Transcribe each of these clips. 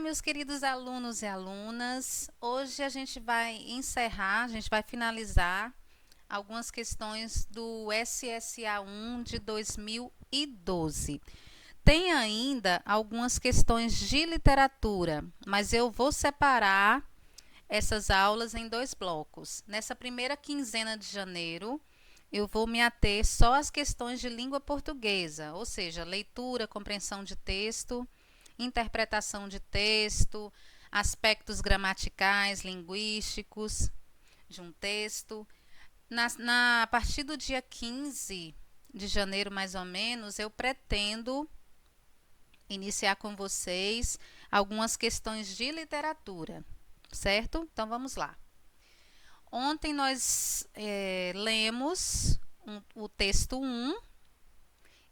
meus queridos alunos e alunas. Hoje a gente vai finalizar algumas questões do SSA1 de 2012. Tem ainda algumas questões de literatura, mas eu vou separar essas aulas em dois blocos. Nessa primeira quinzena de janeiro, eu vou me ater só às questões de língua portuguesa, ou seja, leitura, compreensão de texto, interpretação de texto, aspectos gramaticais, linguísticos de um texto. A partir do dia 15 de janeiro, mais ou menos, eu pretendo iniciar com vocês algumas questões de literatura, certo? Então vamos lá. Ontem nós lemos o texto 1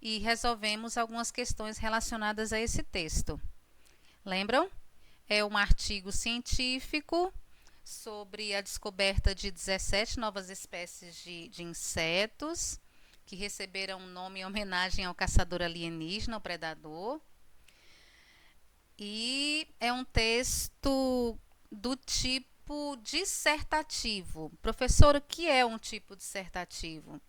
e resolvemos algumas questões relacionadas a esse texto. Lembram? É um artigo científico sobre a descoberta de 17 novas espécies de insetos que receberam um nome em homenagem ao caçador alienígena, o predador. E é um texto do tipo dissertativo. Professor, o que é um tipo dissertativo?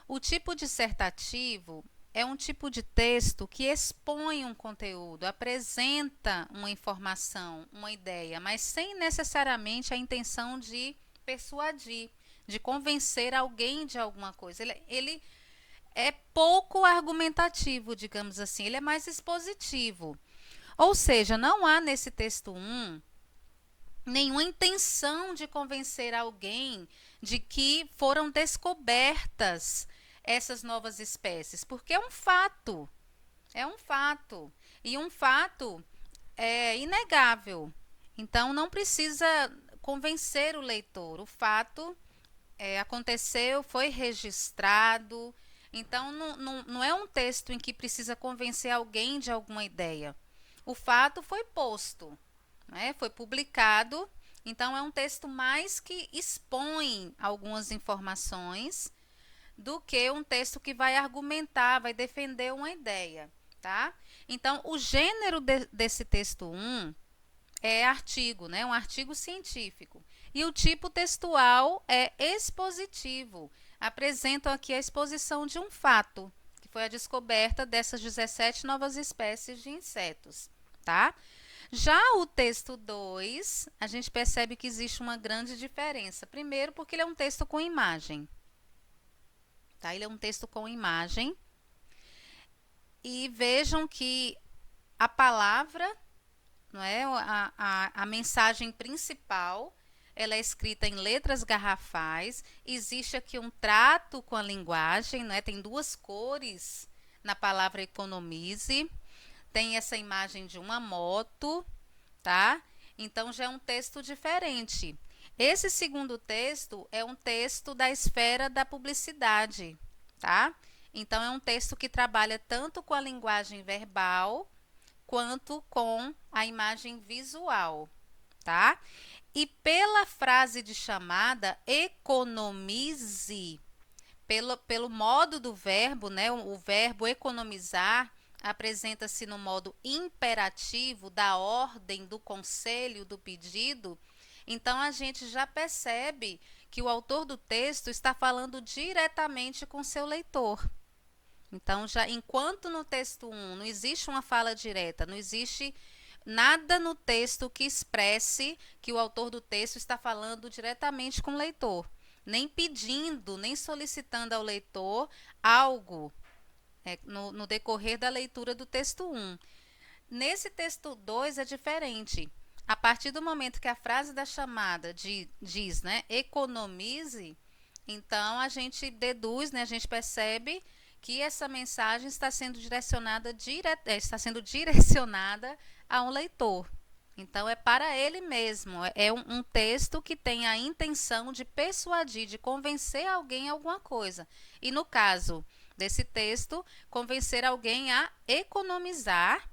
O tipo dissertativo é um tipo de texto que expõe um conteúdo, apresenta uma informação, uma ideia, mas sem necessariamente a intenção de persuadir, de convencer alguém de alguma coisa. Ele é pouco argumentativo, digamos assim, ele é mais expositivo. Ou seja, não há nesse texto 1 nenhuma intenção de convencer alguém de que foram descobertas essas novas espécies, porque é um fato. É um fato. E um fato é inegável. Então, não precisa convencer o leitor. O fato aconteceu, foi registrado. Então, não é um texto em que precisa convencer alguém de alguma ideia. O fato foi posto, né? Foi publicado. Então, é um texto mais que expõe algumas informações do que um texto que vai argumentar, vai defender uma ideia, tá? Então, o gênero desse texto 1 é artigo, né? Um artigo científico. E o tipo textual é expositivo. Apresentam aqui a exposição de um fato, que foi a descoberta dessas 17 novas espécies de insetos, tá? Já o texto 2, a gente percebe que existe uma grande diferença. Primeiro, porque ele é um texto com imagem. Tá? Ele é um texto com imagem. E vejam que a palavra, não é? A mensagem principal, ela é escrita em letras garrafais. Existe aqui um trato com a linguagem, não é? Tem duas cores na palavra economize. Tem essa imagem de uma moto, tá? Então já é um texto diferente. Esse segundo texto é um texto da esfera da publicidade, tá? Então é um texto que trabalha tanto com a linguagem verbal quanto com a imagem visual, tá? E pela frase de chamada economize, pelo modo do verbo, né? O verbo economizar apresenta-se no modo imperativo da ordem, do conselho, do pedido. Então a gente já percebe que o autor do texto está falando diretamente com seu leitor. Então, já enquanto no texto 1 não existe uma fala direta, não existe nada no texto que expresse que o autor do texto está falando diretamente com o leitor, nem pedindo, nem solicitando ao leitor algo no decorrer da leitura do texto 1. Nesse texto 2 é diferente. A partir do momento que a frase da chamada diz, né, economize, então a gente deduz, né, a gente percebe que essa mensagem está sendo direcionada a um leitor. Então é para ele mesmo, é um texto que tem a intenção de persuadir, de convencer alguém a alguma coisa. E no caso desse texto, convencer alguém a economizar,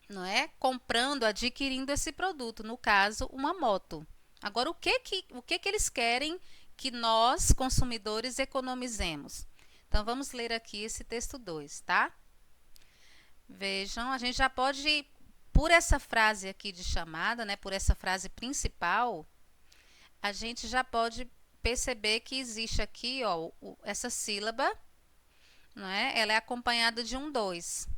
não é? Comprando, adquirindo esse produto, no caso, uma moto. Agora, o que eles querem que nós, consumidores, economizemos? Então, vamos ler aqui esse texto 2, tá? Vejam, a gente já pode por essa frase aqui de chamada, né, por essa frase principal, a gente já pode perceber que existe aqui, ó, essa sílaba, não é? Ela é acompanhada de um 2.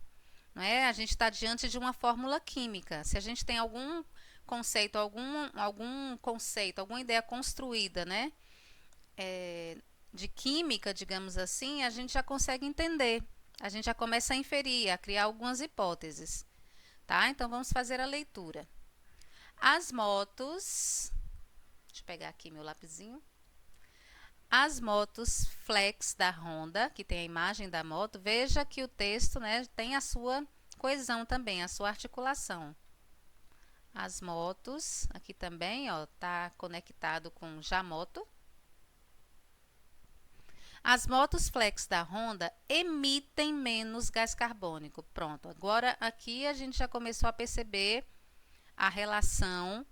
Não é? A gente está diante de uma fórmula química. Se a gente tem algum conceito, alguma ideia construída, né, de química, digamos assim, a gente já consegue entender. A gente já começa a inferir, a criar algumas hipóteses. Tá? Então vamos fazer a leitura. As motos. Deixa eu pegar aqui meu lapisinho. As motos flex da Honda, que tem a imagem da moto, veja que o texto, né, tem a sua coesão também, a sua articulação. As motos, aqui também, ó, tá conectado com já moto. As motos flex da Honda emitem menos gás carbônico. Pronto, agora aqui a gente já começou a perceber a relação,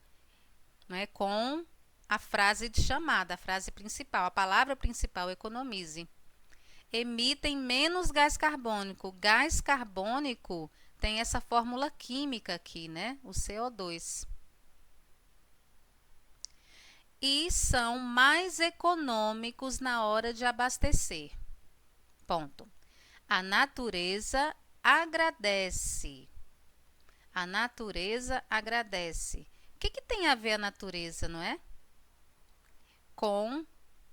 né, com a frase de chamada, a frase principal, a palavra principal, economize. Emitem menos gás carbônico. Gás carbônico tem essa fórmula química aqui, né? O CO2. E são mais econômicos na hora de abastecer. Ponto. A natureza agradece. A natureza agradece. O que tem a ver a natureza, não é? Com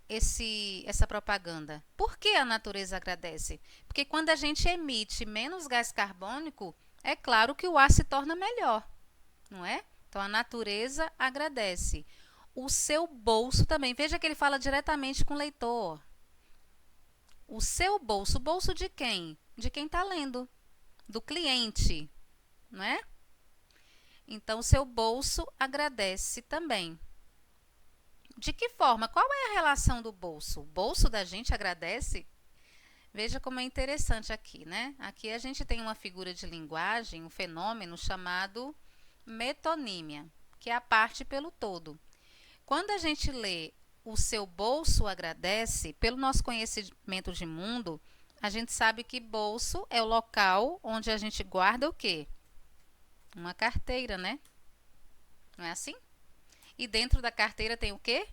essa propaganda. Por que a natureza agradece? Porque quando a gente emite menos gás carbônico, é claro que o ar se torna melhor, não é? Então a natureza agradece. O seu bolso também. Veja que ele fala diretamente com o leitor. O seu bolso. O bolso de quem? De quem está lendo. Do cliente, não é? Então o seu bolso agradece também. De que forma? Qual é a relação do bolso? O bolso da gente agradece? Veja como é interessante aqui, né? Aqui a gente tem uma figura de linguagem, um fenômeno chamado metonímia, que é a parte pelo todo. Quando a gente lê o seu bolso agradece, pelo nosso conhecimento de mundo, a gente sabe que bolso é o local onde a gente guarda o quê? Uma carteira, né? Não é assim? E dentro da carteira tem o quê?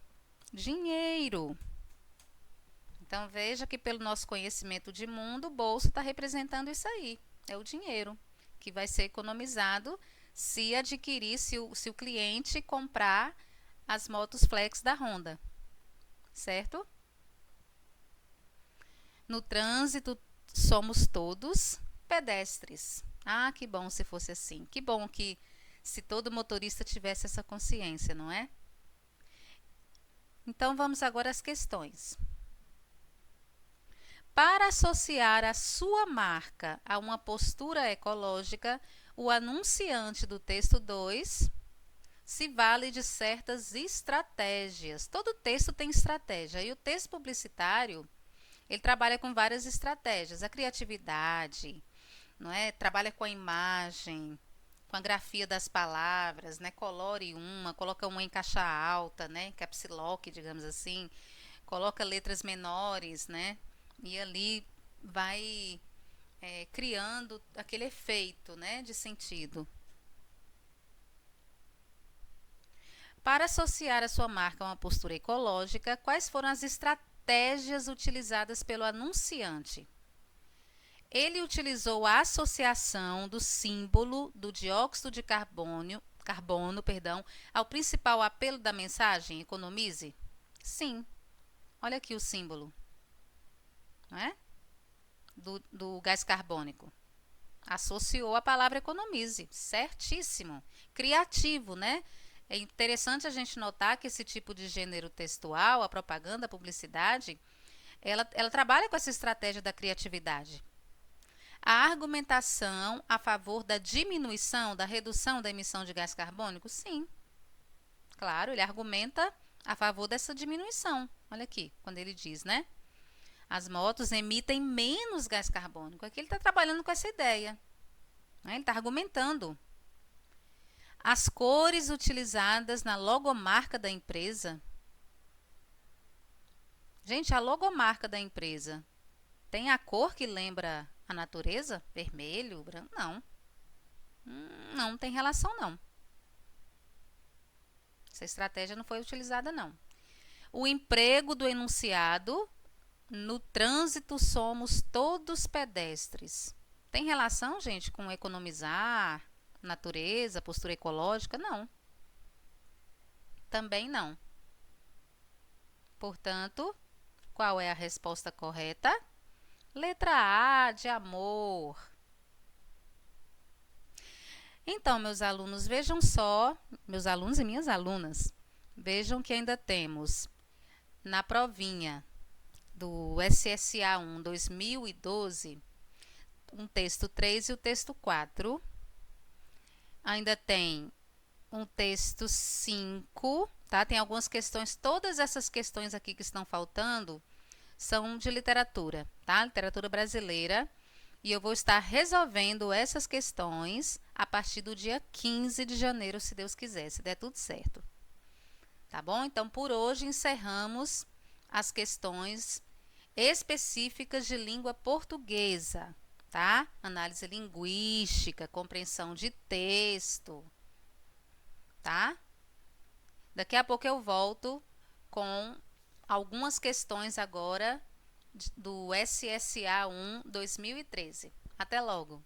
Dinheiro. Então veja que pelo nosso conhecimento de mundo, o bolso está representando isso aí. É o dinheiro que vai ser economizado se adquirir, se o cliente comprar as motos flex da Honda. Certo? No trânsito, somos todos pedestres. Ah, que bom se fosse assim. Que bom que se todo motorista tivesse essa consciência, não é? Então vamos agora às questões. Para associar a sua marca a uma postura ecológica, o anunciante do texto 2 se vale de certas estratégias. Todo texto tem estratégia e o texto publicitário, ele trabalha com várias estratégias. A criatividade, não é? Trabalha com a imagem, com a grafia das palavras, né? Colore uma, coloca uma em caixa alta, né? Caps lock, digamos assim. Coloca letras menores, né? E ali vai criando aquele efeito, né, de sentido. Para associar a sua marca a uma postura ecológica, quais foram as estratégias utilizadas pelo anunciante? Ele utilizou a associação do símbolo do dióxido de carbono, ao principal apelo da mensagem, economize? Sim. Olha aqui o símbolo, não é? Do gás carbônico. Associou a palavra economize. Certíssimo. Criativo, né? É interessante a gente notar que esse tipo de gênero textual, a propaganda, a publicidade, ela trabalha com essa estratégia da criatividade. A argumentação a favor da diminuição, da redução da emissão de gás carbônico? Sim. Claro, ele argumenta a favor dessa diminuição. Olha aqui, quando ele diz, né? As motos emitem menos gás carbônico. Aqui ele está trabalhando com essa ideia, né? Ele está argumentando. As cores utilizadas na logomarca da empresa. Gente, a logomarca da empresa tem a cor que lembra a natureza? Vermelho, branco? Não. Não tem relação, não. Essa estratégia não foi utilizada, não. O emprego do enunciado: no trânsito somos todos pedestres. Tem relação, gente, com economizar, natureza, postura ecológica? Não. Também não. Portanto, qual é a resposta correta? Letra A, de amor. Então, meus alunos, vejam só, meus alunos e minhas alunas, vejam que ainda temos na provinha do SSA1 2012, um texto 3 e o texto 4. Ainda tem um texto 5, tá? Tem algumas questões, todas essas questões aqui que estão faltando são de literatura, tá? Literatura brasileira. E eu vou estar resolvendo essas questões a partir do dia 15 de janeiro, se Deus quiser, se der tudo certo. Tá bom? Então, por hoje, encerramos as questões específicas de língua portuguesa, tá? Análise linguística, compreensão de texto, tá? Daqui a pouco eu volto com algumas questões agora do SSA1 2013. Até logo!